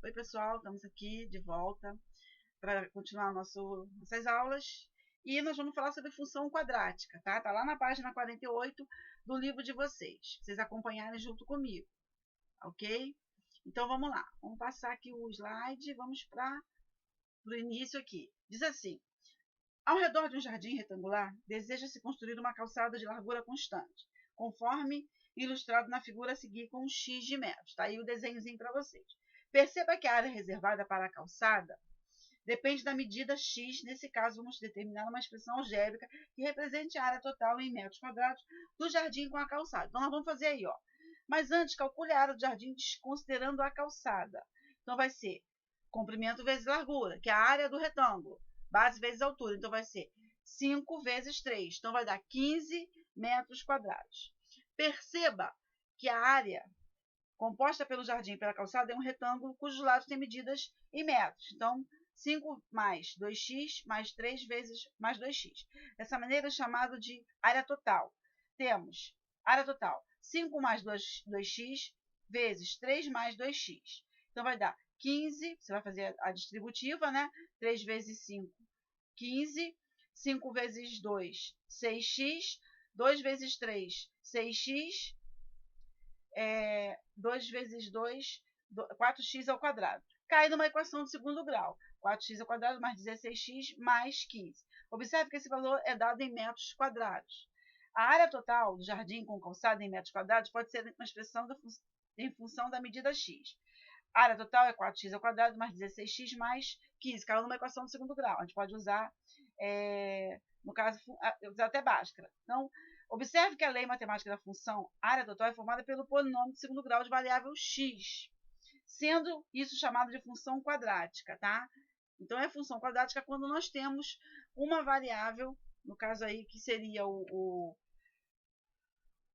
Oi pessoal, estamos aqui de volta para continuar nossas aulas e nós vamos falar sobre função quadrática, tá? Tá lá na página 48 do livro de vocês, vocês acompanharem junto comigo, ok? Então vamos lá, vamos passar aqui o slide, vamos para o início aqui. Diz assim: ao redor de um jardim retangular, deseja-se construir uma calçada de largura constante, conforme ilustrado na figura a seguir com um X de metros. Tá aí o desenhozinho para vocês. Perceba que a área reservada para a calçada depende da medida X. Nesse caso, vamos determinar uma expressão algébrica que represente a área total em metros quadrados do jardim com a calçada. Então, nós vamos fazer aí, ó. Mas antes, calcule a área do jardim desconsiderando a calçada. Então, vai ser comprimento vezes largura, que é a área do retângulo. Base vezes altura. Então, vai ser 5 vezes 3. Então, vai dar 15 metros quadrados. Perceba que a área composta pelo jardim e pela calçada é um retângulo cujos lados têm medidas em metros. Então, 5 mais 2x mais 3 vezes mais 2x. Dessa maneira, é chamado de área total. Temos área total 5 mais 2x vezes 3 mais 2x. Então, vai dar 15, você vai fazer a distributiva, né? 3 vezes 5, 15. 5 vezes 2, 6x. 2 vezes 3, 6x. 2 vezes 2, 4x ao quadrado. Cai numa equação de segundo grau. 4x ao quadrado mais 16x mais 15. Observe que esse valor é dado em metros quadrados. A área total do jardim com calçada em metros quadrados pode ser uma expressão em função da medida x. A área total é 4x ao quadrado mais 16x mais 15. Caiu numa equação de segundo grau. A gente pode usar, no caso, usar até Bhaskara. Então, observe que a lei matemática da função área total é formada pelo polinômio de segundo grau de variável x, sendo isso chamado de função quadrática, tá? Então, é função quadrática quando nós temos uma variável, no caso aí, que seria o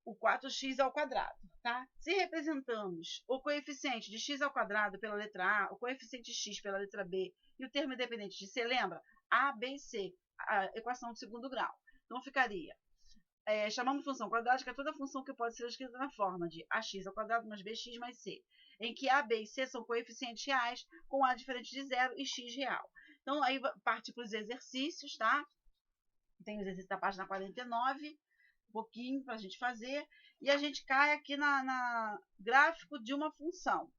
4x ao quadrado, tá? Se representamos o coeficiente de x ao quadrado pela letra A, o coeficiente x pela letra B e o termo independente de C, lembra? A, B e C, a equação de segundo grau. Então, ficaria... chamamos função quadrática toda função que pode ser escrita na forma de ax ao quadrado mais bx mais c, em que a, b e c são coeficientes reais com a diferente de zero e x real. Então, aí parte para os exercícios, tá? Tem o exercício da página 49, um pouquinho para a gente fazer, e a gente cai aqui na gráfico de uma função.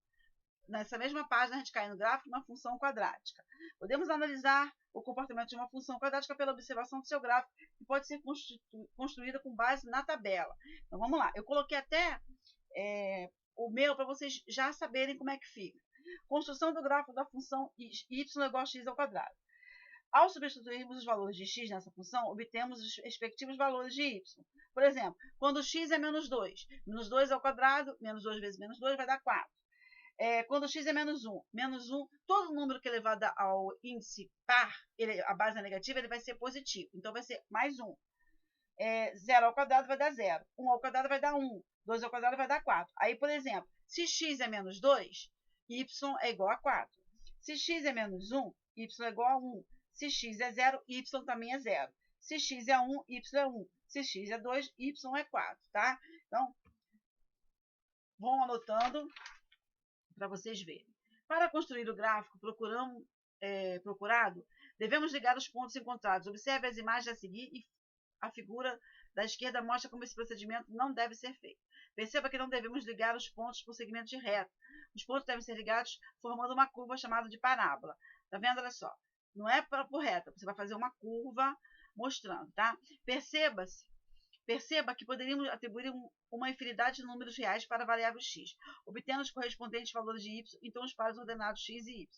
Nessa mesma página, a gente cai no gráfico de uma função quadrática. Podemos analisar o comportamento de uma função quadrática pela observação do seu gráfico, que pode ser construída com base na tabela. Então, vamos lá. Eu coloquei até o meu para vocês já saberem como é que fica. Construção do gráfico da função y igual a x ao quadrado. Ao substituirmos os valores de x nessa função, obtemos os respectivos valores de y. Por exemplo, quando x é menos 2, menos 2 ao quadrado, menos 2 vezes menos 2 vai dar 4. Quando x é menos 1, todo número que é elevado ao índice par, a base é negativa, ele vai ser positivo. Então, vai ser mais 1. 0 ao quadrado vai dar 0. 1 ao quadrado vai dar 1. 2 ao quadrado vai dar 4. Aí, por exemplo, se x é menos 2, y é igual a 4. Se x é menos 1, y é igual a 1. Se x é 0, y também é 0. Se x é 1, y é 1. Se x é 2, y é 4, tá? Então, vão anotando para vocês verem. Para construir o gráfico procurado, devemos ligar os pontos encontrados. Observe as imagens a seguir e a figura da esquerda mostra como esse procedimento não deve ser feito. Perceba que não devemos ligar os pontos por segmento de reta. Os pontos devem ser ligados formando uma curva chamada de parábola. Tá vendo? Olha só. Não é por reta, você vai fazer uma curva mostrando, tá? Perceba que poderíamos atribuir uma infinidade de números reais para a variável x, obtendo os correspondentes valores de y, então os pares ordenados x e y.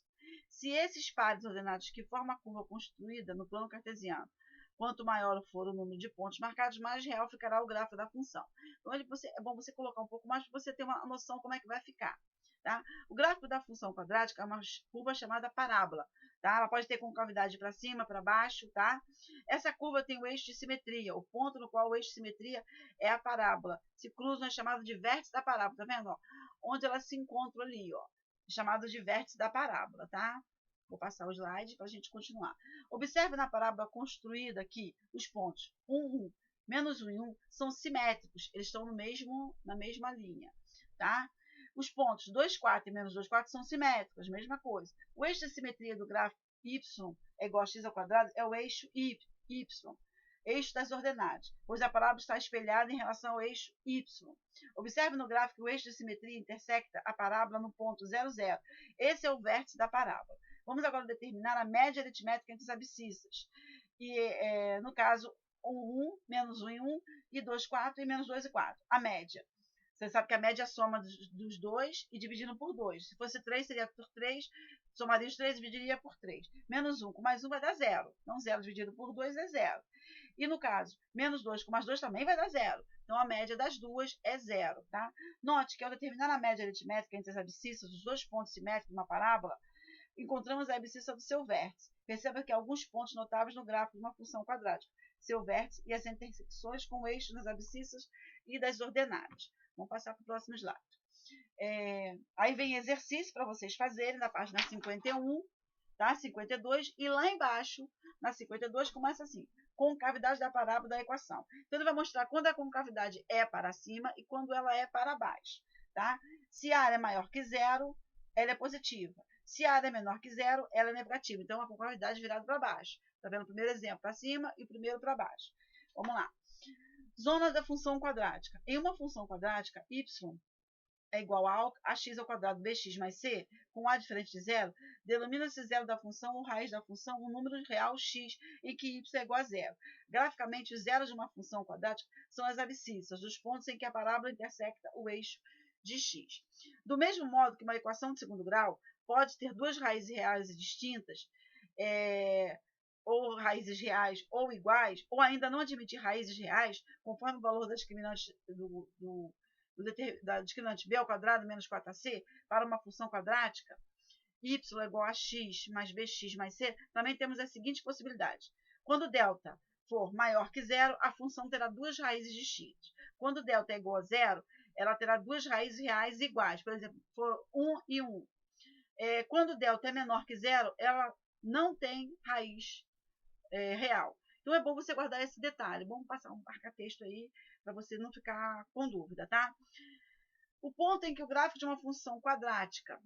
Se esses pares ordenados que formam a curva construída no plano cartesiano, quanto maior for o número de pontos marcados, mais real ficará o gráfico da função. Então, é bom você colocar um pouco mais para você ter uma noção como é que vai ficar. Tá? O gráfico da função quadrática é uma curva chamada parábola. Tá? Ela pode ter concavidade para cima, para baixo. Tá? Essa curva tem o eixo de simetria. O ponto no qual o eixo de simetria é a parábola. Se cruzam, é chamado de vértice da parábola. Tá vendo? Ó? Onde elas se encontram ali. Ó? Chamado de vértice da parábola. Tá? Vou passar o slide para a gente continuar. Observe na parábola construída aqui os pontos 1, 1, menos 1 e 1 são simétricos. Eles estão na mesma linha. Tá? Os pontos 2, 4 e menos 2, 4 são simétricos, mesma coisa. O eixo de simetria do gráfico y é igual a x ao quadrado é o eixo y, eixo das ordenadas, pois a parábola está espelhada em relação ao eixo y. Observe no gráfico que o eixo de simetria intersecta a parábola no ponto 0, 0. Esse é o vértice da parábola. Vamos agora determinar a média aritmética entre as abscissas. E, no caso, 1, menos 1 e 1, e 2, 4 e menos 2 e 4. A média. Você sabe que a média é a soma dos dois e dividindo por 2. Se fosse 3, seria por 3. Somaria os 3 e dividiria por 3. Menos 1 com mais 1 vai dar 0. Então, 0 dividido por 2 é 0. E no caso, menos 2 com mais 2 também vai dar 0. Então, a média das duas é 0. Tá? Note que ao determinar a média aritmética entre as abscissas dos dois pontos simétricos de uma parábola, encontramos a abscissa do seu vértice. Perceba que há alguns pontos notáveis no gráfico de uma função quadrática. Seu vértice e as intersecções com o eixo das abscissas e das ordenadas. Vamos passar para o próximo slide. Aí vem exercício para vocês fazerem na página 51, tá? 52, e lá embaixo, na 52, começa assim: concavidade da parábola da equação. Então, ele vai mostrar quando a concavidade é para cima e quando ela é para baixo. Tá? Se a área é maior que zero, ela é positiva. Se a área é menor que zero, ela é negativa. Então, a concavidade virada para baixo. Está vendo o primeiro exemplo para cima e o primeiro para baixo. Vamos lá. Zona da função quadrática. Em uma função quadrática, y é igual a x ao quadrado bx mais c, com a diferente de zero, denomina-se zero da função ou raiz da função um número real x em que y é igual a zero. Graficamente, os zeros de uma função quadrática são as abscissas, dos pontos em que a parábola intersecta o eixo de x. Do mesmo modo que uma equação de segundo grau pode ter duas raízes reais e distintas, ou raízes reais ou iguais, ou ainda não admitir raízes reais, conforme o valor da discriminante da discriminante b ao quadrado menos 4ac, para uma função quadrática, y é igual a x mais bx mais c, também temos as seguintes possibilidades. Quando delta for maior que zero, a função terá duas raízes de x. Quando delta é igual a zero, ela terá duas raízes reais iguais. Por exemplo, for 1 e 1. Quando delta é menor que zero, ela não tem raiz real. Então, é bom você guardar esse detalhe. Vamos passar um marca-texto aí, para você não ficar com dúvida, tá? O ponto em que o gráfico de uma função quadrática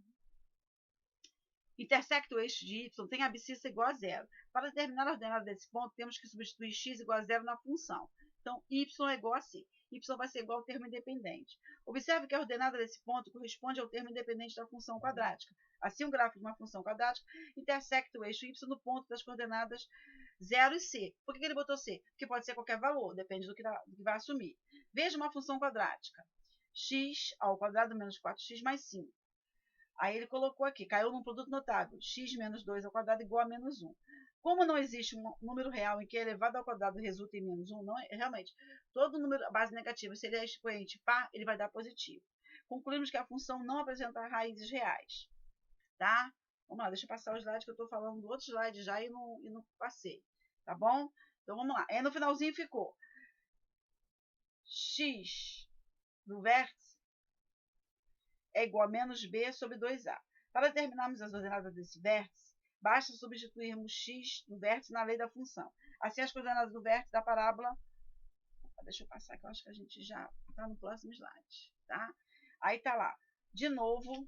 intersecta o eixo de y tem abscissa igual a zero. Para determinar a ordenada desse ponto, temos que substituir x igual a zero na função. Então, y é igual a c. Y vai ser igual ao termo independente. Observe que a ordenada desse ponto corresponde ao termo independente da função quadrática. Assim, o gráfico de uma função quadrática intersecta o eixo y no ponto das coordenadas 0 e c. Por que ele botou c? Porque pode ser qualquer valor, depende do que vai assumir. Veja uma função quadrática. X ao quadrado menos 4x mais 5. Aí ele colocou aqui, caiu num produto notável, x menos 2 ao quadrado igual a menos 1. Como não existe um número real em que elevado ao quadrado resulta em menos 1, não, realmente, todo número base negativa, se ele é expoente par, ele vai dar positivo. Concluímos que a função não apresenta raízes reais. Tá? Vamos lá, deixa eu passar o slide que eu estou falando do outro slide já e não passei. Tá bom? Então vamos lá. Aí no finalzinho ficou x do vértice é igual a menos b sobre 2a. Para determinarmos as ordenadas desse vértice, basta substituirmos x no vértice na lei da função. Assim, as coordenadas do vértice da parábola... Deixa eu passar, que eu acho que a gente já está no próximo slide. Tá? Aí está lá. De novo,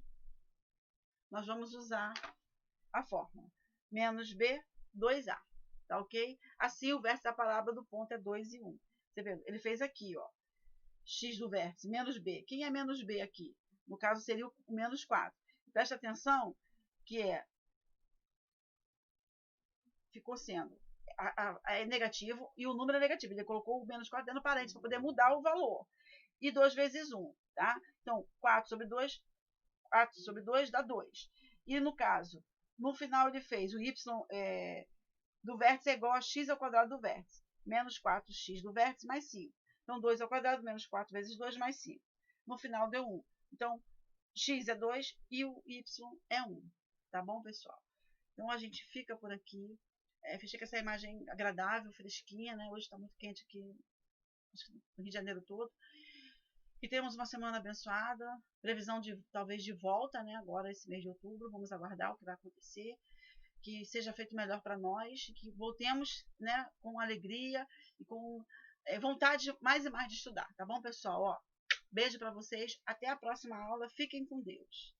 nós vamos usar a fórmula. Menos b, 2a. Tá ok? Assim, o vértice da parábola do ponto é 2 e 1. Você vê, ele fez aqui, ó. X do vértice, menos b. Quem é menos b aqui? No caso, seria o menos 4. Preste atenção que ficou sendo é negativo e o número é negativo. Ele colocou o menos 4 dentro do parênteses para poder mudar o valor. E 2 vezes 1, tá? Então, 4 sobre 2 dá 2. E no caso, no final ele fez o y do vértice é igual a x ao quadrado do vértice. Menos 4x do vértice mais 5. Então, 2 ao quadrado menos 4 vezes 2 mais 5. No final deu 1. Então, x é 2 e o y é 1. Tá bom, pessoal? Então, a gente fica por aqui. Fechei com essa imagem agradável, fresquinha, né? Hoje está muito quente aqui no Rio de Janeiro todo. E temos uma semana abençoada. Previsão talvez de volta, né? Agora, esse mês de outubro. Vamos aguardar o que vai acontecer. Que seja feito melhor para nós. Que voltemos, né, com alegria e com vontade mais e mais de estudar. Tá bom, pessoal? Ó, Beijo para vocês, até a próxima aula, fiquem com Deus.